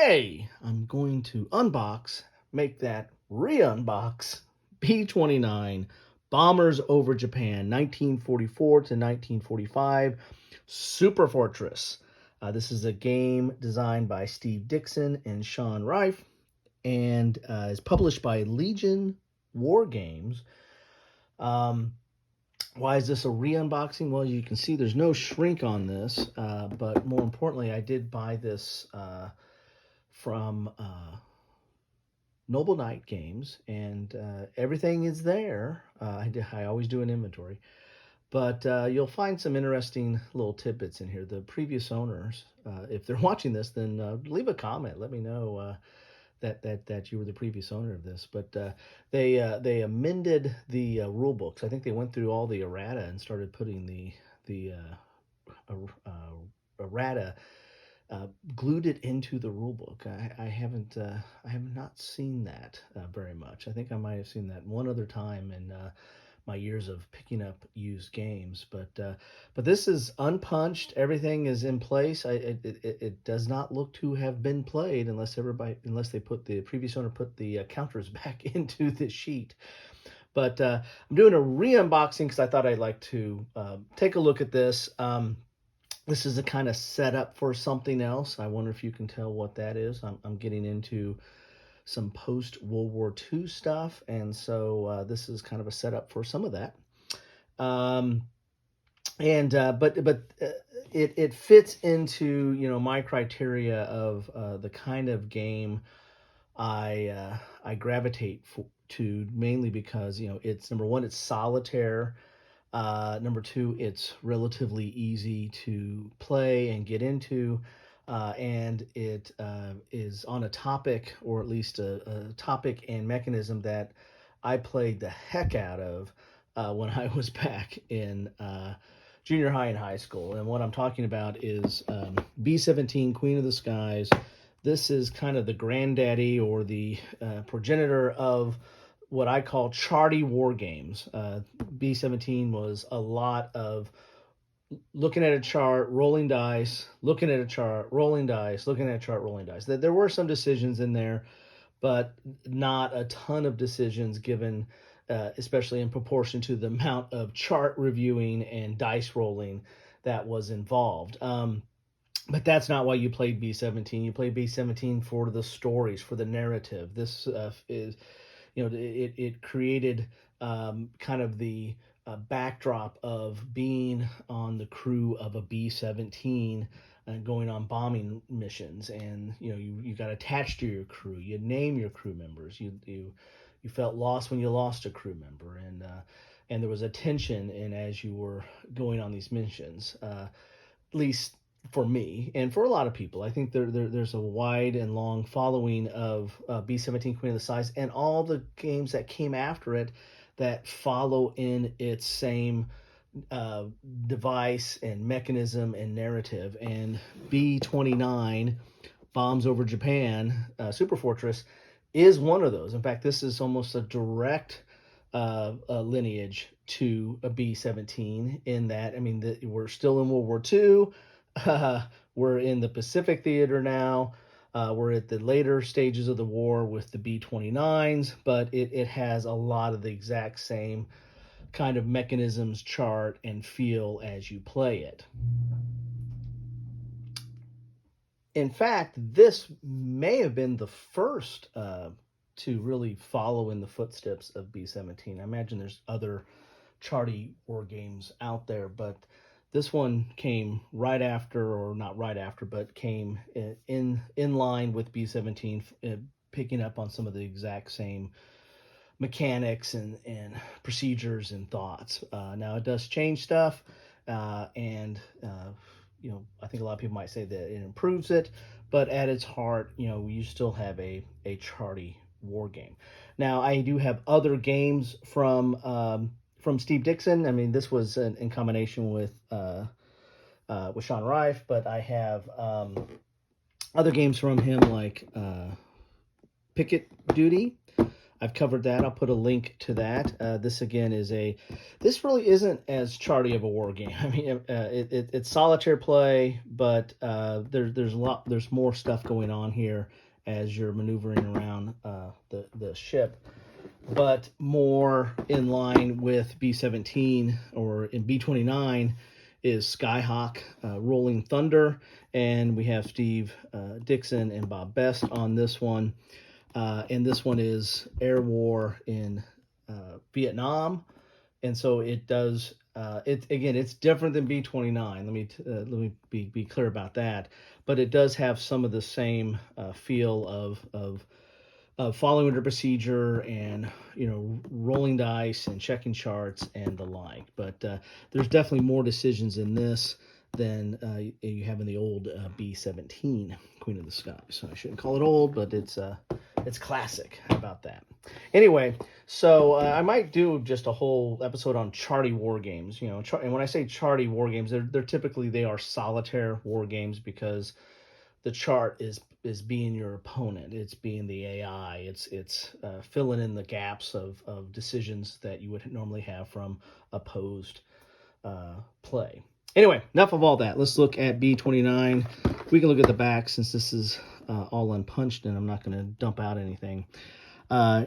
Today, I'm going to unbox, make that re-unbox, B-29 Bombers over Japan, 1944 to 1945, Superfortress. This is a game designed by Steve Dixon and Sean Rife, and is published by Legion Wargames. Why is this a re-unboxing? Well, you can see there's no shrink on this, but more importantly, I did buy this from Noble Knight Games, and everything is there. I always do an inventory, but you'll find some interesting little tidbits in here. The previous owners, if they're watching this, then leave a comment. Let me know that you were the previous owner of this. But they amended the rule books. I think they went through all the errata and started putting the errata, glued it into the rule book. I have not seen that very much. I think I might have seen that one other time in my years of picking up used games, but this is unpunched. Everything is in place. It does not look to have been played unless they put the previous owner put the counters back into the sheet. But I'm doing a re-unboxing because I thought I'd like to take a look at this. This is a kind of setup for something else. I wonder if you can tell what that is. I'm getting into some post-World War II stuff, and so this is kind of a setup for some of that. But it fits into my criteria of the kind of game I gravitate to, mainly because it's, number one, it's solitaire. Number two, it's relatively easy to play and get into, and it is on a topic, or at least a topic and mechanism that I played the heck out of when I was back in junior high and high school. And what I'm talking about is B-17, Queen of the Skies. This is kind of the granddaddy, or the progenitor of what I call charty war games. B-17 was a lot of looking at a chart, rolling dice, looking at a chart, rolling dice, looking at a chart, rolling dice. There were some decisions in there, but not a ton of decisions given, especially in proportion to the amount of chart reviewing and dice rolling that was involved. But that's not why you played B-17. You played B-17 for the stories, for the narrative. This is, it created kind of the backdrop of being on the crew of a B-17 and going on bombing missions, and you got attached to your crew. You name your crew members. You felt lost when you lost a crew member, and there was a tension in as you were going on these missions. At least for me and for a lot of people, I think there's a wide and long following of B-17 Queen of the Skies and all the games that came after it that follow in its same device and mechanism and narrative. And B-29, Bombs over Japan, Superfortress, is one of those. In fact, this is almost a direct lineage to a B-17 in that, we're still in World War II. We're in the Pacific Theater now. We're at the later stages of the war with the B-29s, but it has a lot of the exact same kind of mechanisms, chart, and feel as you play it. In fact, this may have been the first to really follow in the footsteps of B-17. I imagine there's other charty war games out there, but this one came right after, or not right after, but came in line with B-17, picking up on some of the exact same mechanics and procedures and thoughts. Now, it does change stuff, and I think a lot of people might say that it improves it, but at its heart, you still have a charty war game. Now, I do have other games from Steve Dixon. This was in combination with Sean Rife, but I have other games from him like Picket Duty, I've covered that. I'll put a link to that. This again is this really isn't as charty of a war game. I mean, it's solitaire play, but there's more stuff going on here as you're maneuvering around the ship, but more in line with B-17 or in B-29 is Skyhawk, Rolling Thunder, and we have Steve Dixon and Bob Best on this one. And this one is Air War in Vietnam, and so it does. It's different than B-29. Let me be clear about that. But it does have some of the same feel of following the procedure and rolling dice and checking charts and the like. But there's definitely more decisions in this than you have in the old B-17 Queen of the Sky. So I shouldn't call it old, but it's classic. How about that? Anyway, so I might do just a whole episode on charty war games. And when I say charty war games, they're typically they are solitaire war games because the chart is being your opponent. It's being the AI. It's filling in the gaps of decisions that you would normally have from opposed play. Anyway, enough of all that. Let's look at B-29. We can look at the back since this is all unpunched and I'm not going to dump out anything.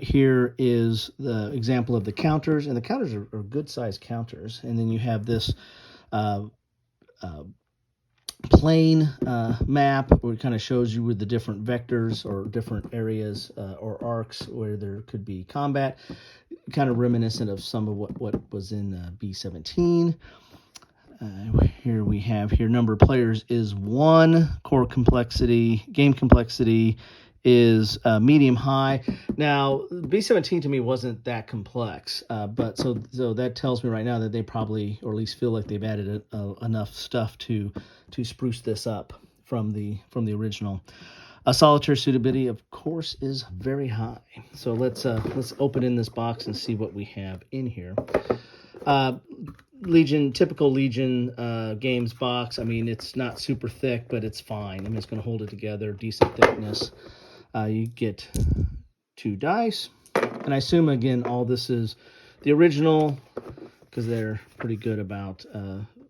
Here is the example of the counters, and the counters are good-sized counters. And then you have this plane map where it kind of shows you with the different vectors or different areas or arcs where there could be combat, kind of reminiscent of some of what was in B-17. Here we have number of players is 1, core complexity, game complexity is medium high. Now B-17 to me wasn't that complex, but so that tells me right now that they probably, or at least feel like they've added enough stuff to spruce this up from the original. A solitaire suitability, of course, is very high. So let's open in this box and see what we have in here. Typical Legion games box. I mean, it's not super thick, but it's fine. I mean, it's going to hold it together, decent thickness. You get 2 dice, and I assume again all this is the original because they're pretty good about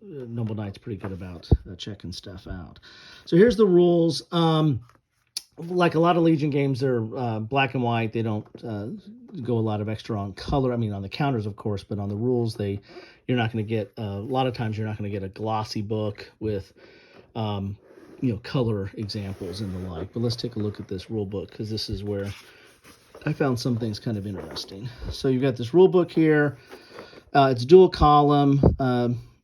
Noble Knight's pretty good about checking stuff out. So here's the rules. Like a lot of Legion games, they're black and white. They don't go a lot of extra on color. I mean, on the counters, of course, but on the rules, you're not going to get a lot of times. You're not going to get a glossy book with color examples and the like. But let's take a look at this rule book because this is where I found some things kind of interesting. So you've got this rule book here. It's dual column,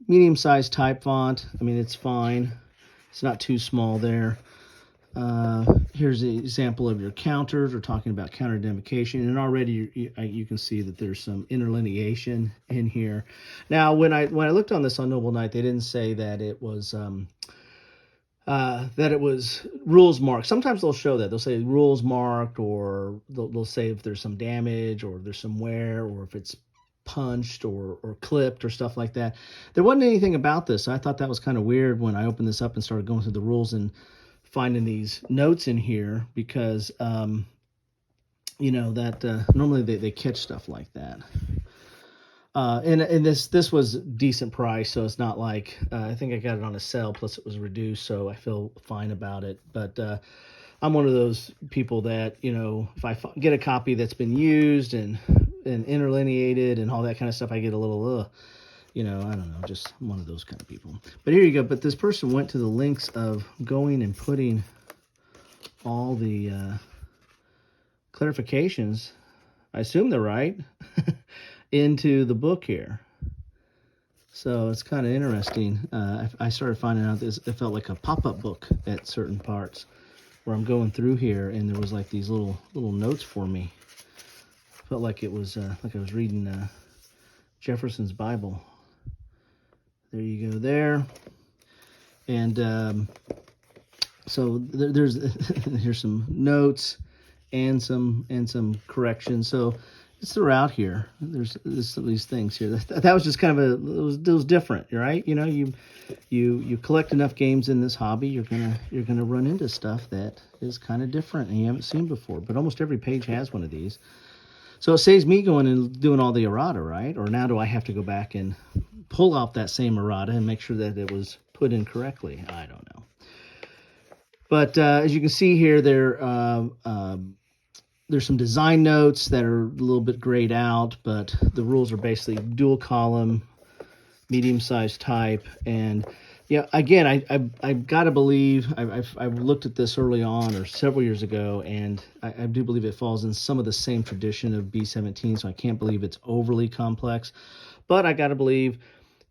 medium-sized type font. I mean, it's fine. It's not too small there. Here's an example of your counters. We're talking about counter identification, and already you can see that there's some interlineation in here. Now, when I looked on this on Noble Knight, they didn't say that it was rules marked. Sometimes they'll show that. They'll say rules marked, or they'll say if there's some damage, or if there's some wear, or if it's punched or clipped or stuff like that. There wasn't anything about this, so I thought that was kind of weird when I opened this up and started going through the rules and finding these notes in here because normally they catch stuff like that. And this was decent price, so it's not like I think I got it on a sale, plus it was reduced, so I feel fine about it. But I'm one of those people that, if I get a copy that's been used and interlineated and all that kind of stuff, I get a little I don't know, just one of those kind of people. But here you go. But this person went to the lengths of going and putting all the clarifications, I assume they're right, into the book here. So it's kind of interesting. I started finding out this, it felt like a pop-up book at certain parts where I'm going through here, and there was like these little notes for me. Felt like it was like I was reading Jefferson's Bible. There you go there. And so there's here's some notes and some corrections. So it's throughout here. There's these things here. That was just kind of it was different, right? You collect enough games in this hobby, you're gonna run into stuff that is kind of different and you haven't seen before. But almost every page has one of these. So it saves me going and doing all the errata, right? Or now do I have to go back and pull out that same errata and make sure that it was put in correctly? I don't know. But as you can see here, there's some design notes that are a little bit grayed out, but the rules are basically dual column, medium-sized type, and yeah, again, I've got to believe I've looked at this early on or several years ago, and I do believe it falls in some of the same tradition of B-17, so I can't believe it's overly complex. But I got to believe,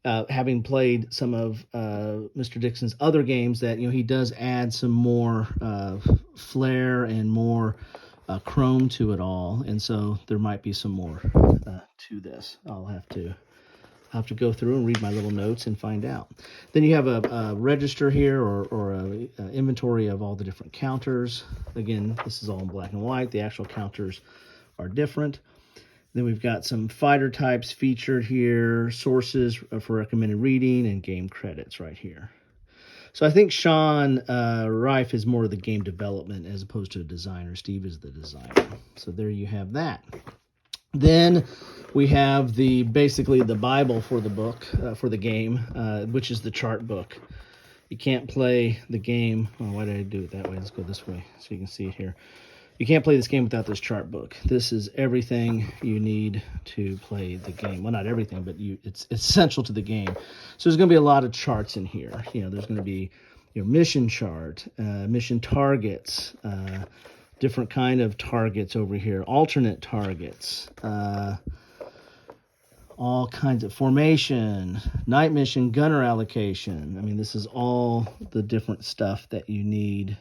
having played some of Mr. Dixon's other games, that he does add some more flair and more chrome to it all, and so there might be some more to this. I'll have to go through and read my little notes and find out. Then you have a register here, or a inventory of all the different counters. Again, this is all in black and white. The actual counters are different. Then we've got some fighter types featured here, sources for recommended reading, and game credits right here. So I think Sean Reif is more of the game development as opposed to a designer. Steve is the designer. So there you have that. Then we have basically the Bible for the book, for the game, which is the chart book. You can't play the game. Oh, why did I do it that way? Let's go this way so you can see it here. You can't play this game without this chart book. This is everything you need to play the game. Well, not everything, but it's essential to the game. So there's going to be a lot of charts in here. There's going to be your mission chart, mission targets, different kind of targets over here, alternate targets, all kinds of formation, night mission, gunner allocation. I mean, this is all the different stuff that you need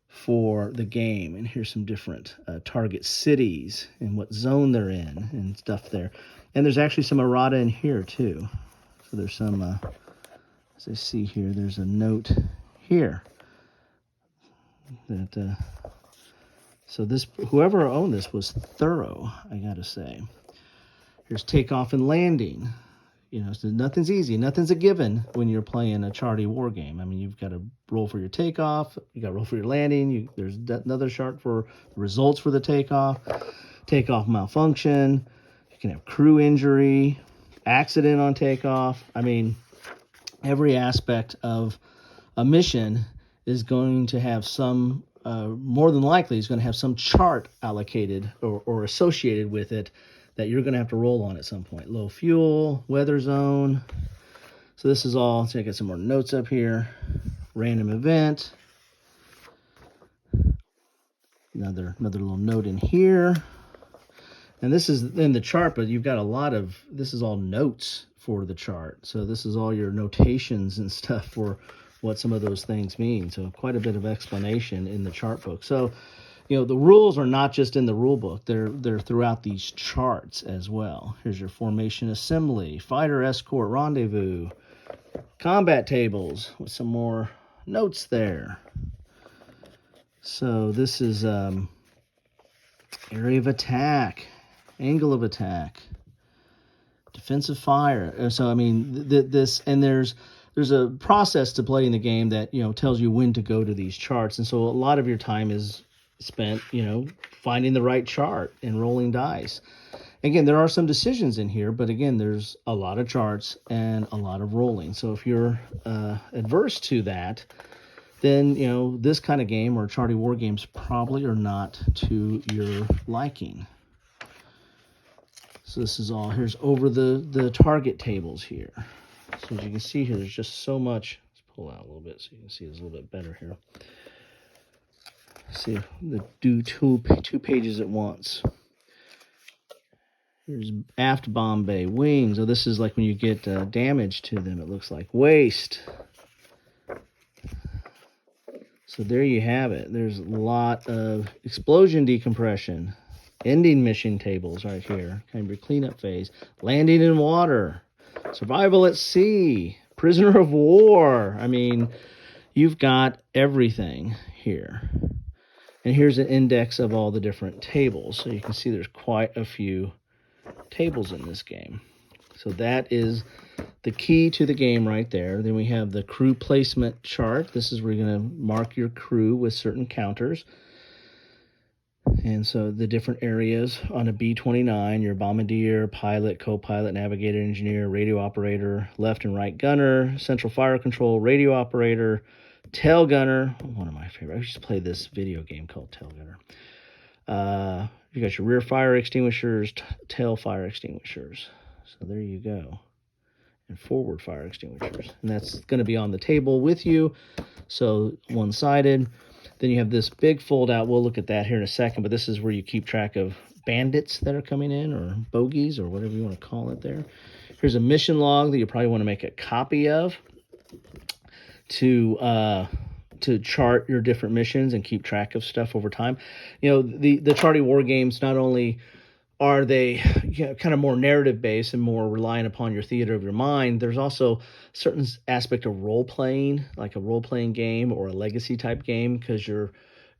for the game. And here's some different target cities and what zone they're in and stuff there. And there's actually some errata in here too. So there's some, as I see here, there's a note here that, so this, whoever owned this was thorough, I gotta say. Here's takeoff and landing. So nothing's easy. Nothing's a given when you're playing a charty war game. I mean, you've got to roll for your takeoff. You got to roll for your landing. There's another chart for the results for the takeoff malfunction. You can have crew injury, accident on takeoff. I mean, every aspect of a mission is going to have some, more than likely, is going to have some chart allocated or associated with it that you're going to have to roll on at some point. Low fuel, weather zone. So this is all, so I got some more notes up here. Random event. Another little note in here. And this is in the chart, but you've got a lot of, this is all notes for the chart. So this is all your notations and stuff for what some of those things mean. So quite a bit of explanation in the chart book. So the rules are not just in the rule book. They're throughout these charts as well. Here's your formation assembly, fighter escort rendezvous, combat tables with some more notes there. So this is area of attack, angle of attack, defensive fire. So I mean, this, and there's a process to playing the game that tells you when to go to these charts, and so a lot of your time is spent, finding the right chart and rolling dice. Again, there are some decisions in here, but again, there's a lot of charts and a lot of rolling. So if you're adverse to that, then, this kind of game or charty war games probably are not to your liking. So this is all, here's over the target tables here. So as you can see here, there's just so much. Let's pull out a little bit so you can see it's a little bit better here. See, do two pages at once. Here's aft bomb bay, wings. Oh, this is like when you get damage to them, it looks like. Waist. So there you have it. There's a lot of explosion decompression. Ending mission tables right here. Kind of your cleanup phase. Landing in water. Survival at sea. Prisoner of war. I mean, you've got everything here. And here's an index of all the different tables. So you can see there's quite a few tables in this game. So that is the key to the game right there. Then we have the crew placement chart. This is where you're going to mark your crew with certain counters. And so the different areas on a B-29, your bombardier, pilot, co-pilot, navigator, engineer, radio operator, left and right gunner, central fire control, radio operator, tail gunner. One of my favorite. I used to play this video game called Tail Gunner. You got your rear fire extinguishers, tail fire extinguishers. So there you go. And forward fire extinguishers. And that's going to be on the table with you. So one-sided. Then you have this big fold out. We'll look at that here in a second, but this is where you keep track of bandits that are coming in, or bogeys, or whatever you want to call it there. Here's a mission log that you probably want to make a copy of to chart your different missions and keep track of stuff over time. You know, the charty war games, not only are they kind of more narrative based and more reliant upon your theater of your mind, there's also a certain aspect of role playing, like a role playing game or a legacy type game, because you're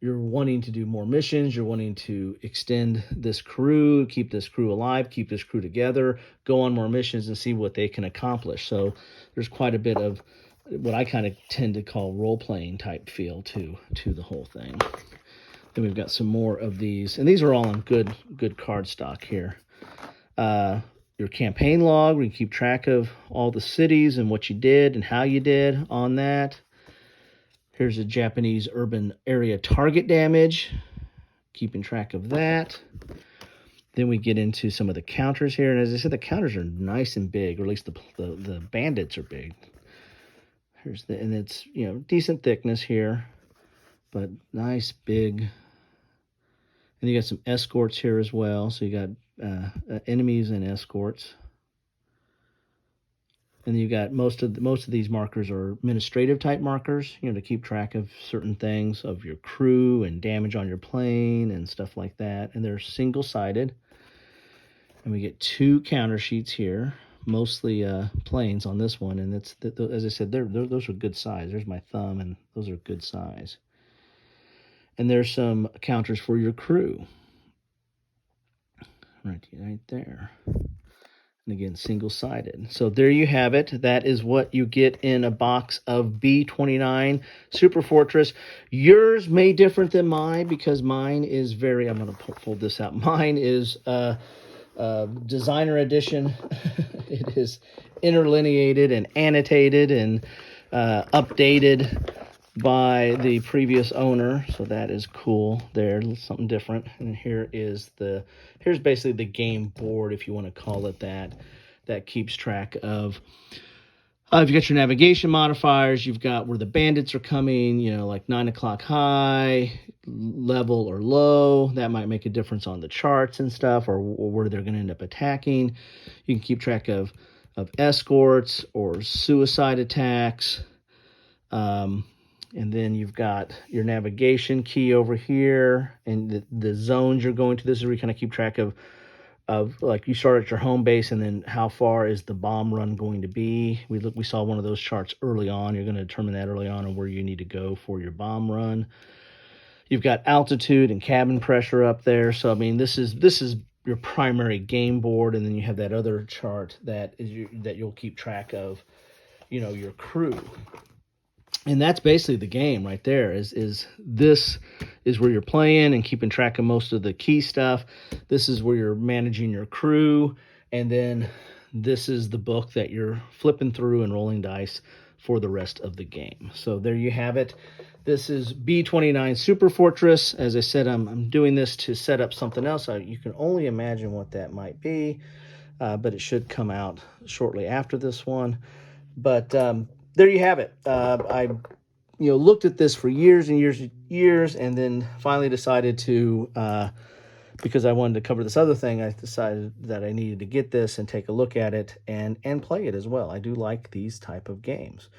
wanting to do more missions, you're wanting to extend this crew, keep this crew alive, keep this crew together, go on more missions and see what they can accomplish. So there's quite a bit of what I kind of tend to call role playing type feel to the whole thing. Then we've got some more of these, and these are all in good card stock here. Your campaign log, where you keep track of all the cities and what you did and how you did on that. Here's a Japanese urban area target damage, keeping track of that. Then we get into some of the counters here, and as I said, the counters are nice and big, or at least the bandits are big. And it's decent thickness here, but nice big. And you got some escorts here as well. So you got enemies and escorts. And you got most of these markers are administrative type markers, to keep track of certain things of your crew and damage on your plane and stuff like that. And they're single-sided. And we get 2 counter sheets here, mostly planes on this one. And it's as I said, those are good size. There's my thumb, and those are good size. And there's some counters for your crew. Right there. And again, single-sided. So there you have it. That is what you get in a box of B-29 Superfortress. Yours may differ than mine, because mine is I'm going to fold this out. Mine is designer edition. It is interlineated and annotated and updated by the previous owner, so that is cool there, something different. And here's basically the game board, if you want to call it that keeps track of you've got your navigation modifiers, you've got where the bandits are coming, like 9 o'clock high, level or low. That might make a difference on the charts and stuff, or where they're going to end up attacking. You can keep track of escorts or suicide attacks. And then you've got your navigation key over here, and the zones you're going to. This is where you kind of keep track of like you start at your home base, and then how far is the bomb run going to be. We saw one of those charts early on. You're going to determine that early on where you need to go for your bomb run. You've got altitude and cabin pressure up there. So I mean, this is your primary game board, and then you have that other chart that you'll keep track of, your crew. And that's basically the game right there. This is where you're playing and keeping track of most of the key stuff. This is where you're managing your crew, and then this is the book that you're flipping through and rolling dice for the rest of the game. So there you have it. This is B-29 Superfortress. As I said, I'm doing this to set up something else. You can only imagine what that might be, but it should come out shortly after this one. But there you have it. I looked at this for years and years and years, and then finally decided to, because I wanted to cover this other thing, I decided that I needed to get this and take a look at it and play it as well. I do like these type of games.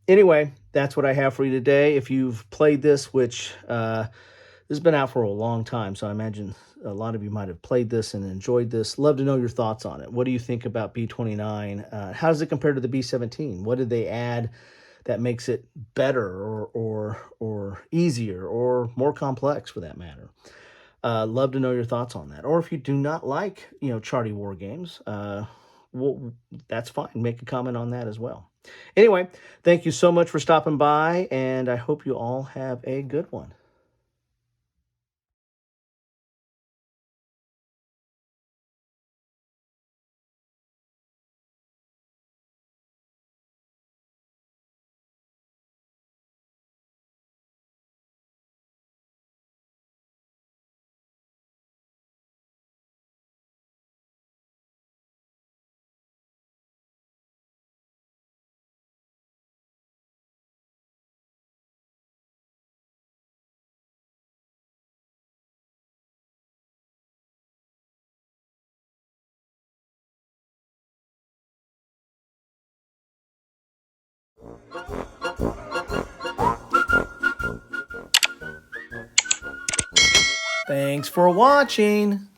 Anyway, that's what I have for you today. If you've played this, which this has been out for a long time, so I imagine a lot of you might have played this and enjoyed this. Love to know your thoughts on it. What do you think about B-29? How does it compare to the B-17? What did they add that makes it better or easier or more complex, for that matter? Love to know your thoughts on that. Or if you do not like, charty war games, well, that's fine. Make a comment on that as well. Anyway, thank you so much for stopping by, and I hope you all have a good one. Thanks for watching.